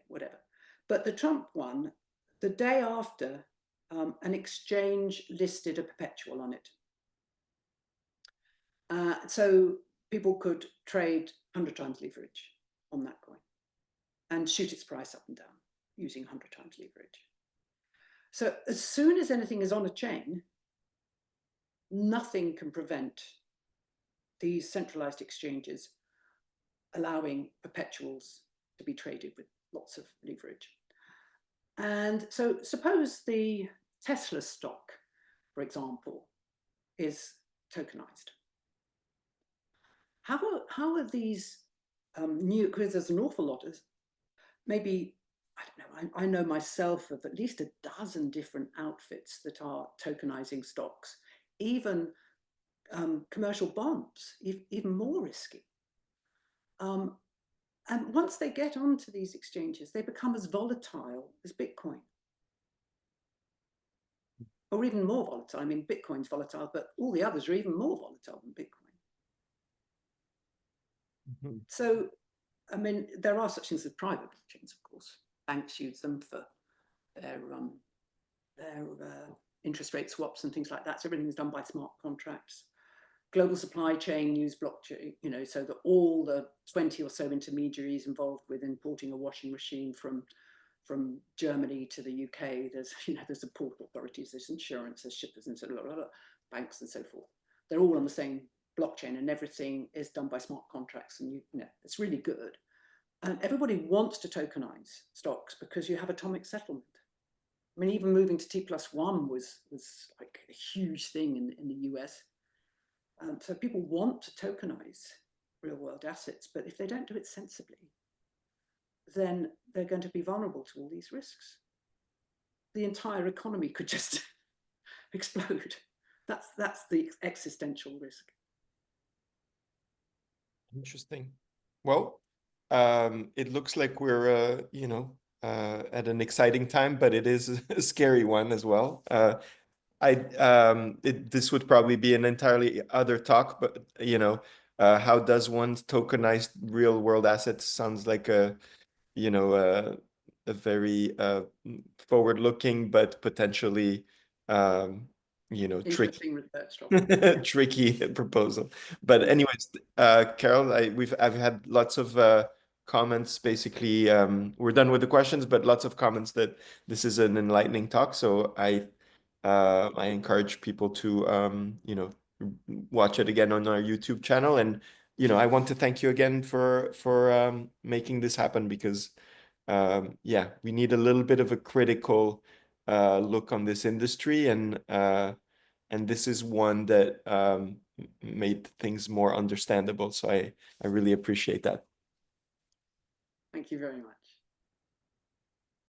whatever. But the Trump one, the day after, an exchange listed a perpetual on it. So people could trade 100 times leverage on that coin and shoot its price up and down using 100 times leverage. So as soon as anything is on a chain, nothing can prevent these centralized exchanges allowing perpetuals to be traded with lots of leverage. And so suppose the Tesla stock, for example, is tokenized. How are these new, because there's an awful lot of, maybe, I don't know, I know myself of at least a dozen different outfits that are tokenizing stocks, even commercial bonds, even more risky. And once they get onto these exchanges, they become as volatile as Bitcoin. Or even more volatile. I mean, Bitcoin's volatile, but all the others are even more volatile than Bitcoin. So, I mean, there are such things as private blockchains, of course. Banks use them for their interest rate swaps and things like that. So everything's done by smart contracts. Global supply chain use blockchain, so that all the 20 or so intermediaries involved with importing a washing machine from Germany to the UK, there's the port authorities, there's insurance, there's shippers, and banks and so forth. They're all on the same blockchain, and everything is done by smart contracts, and it's really good. And everybody wants to tokenize stocks because you have atomic settlement. I mean, even moving to T+1 was like a huge thing in the US. So people want to tokenize real world assets, but if they don't do it sensibly, then they're going to be vulnerable to all these risks. The entire economy could just explode. That's the existential risk. Interesting. Well, it looks like we're, at an exciting time, but it is a scary one as well. This would probably be an entirely other talk, but how does one tokenize real world assets? Sounds like a very forward-looking, but potentially Interesting research tricky tricky proposal. But anyways, Carol, I've had lots of comments. Basically, we're done with the questions, but lots of comments that this is an enlightening talk. So I encourage people to watch it again on our YouTube channel. And I want to thank you again for making this happen, because yeah, we need a little bit of a critical look on this industry, and this is one that made things more understandable. So I really appreciate that. Thank you very much.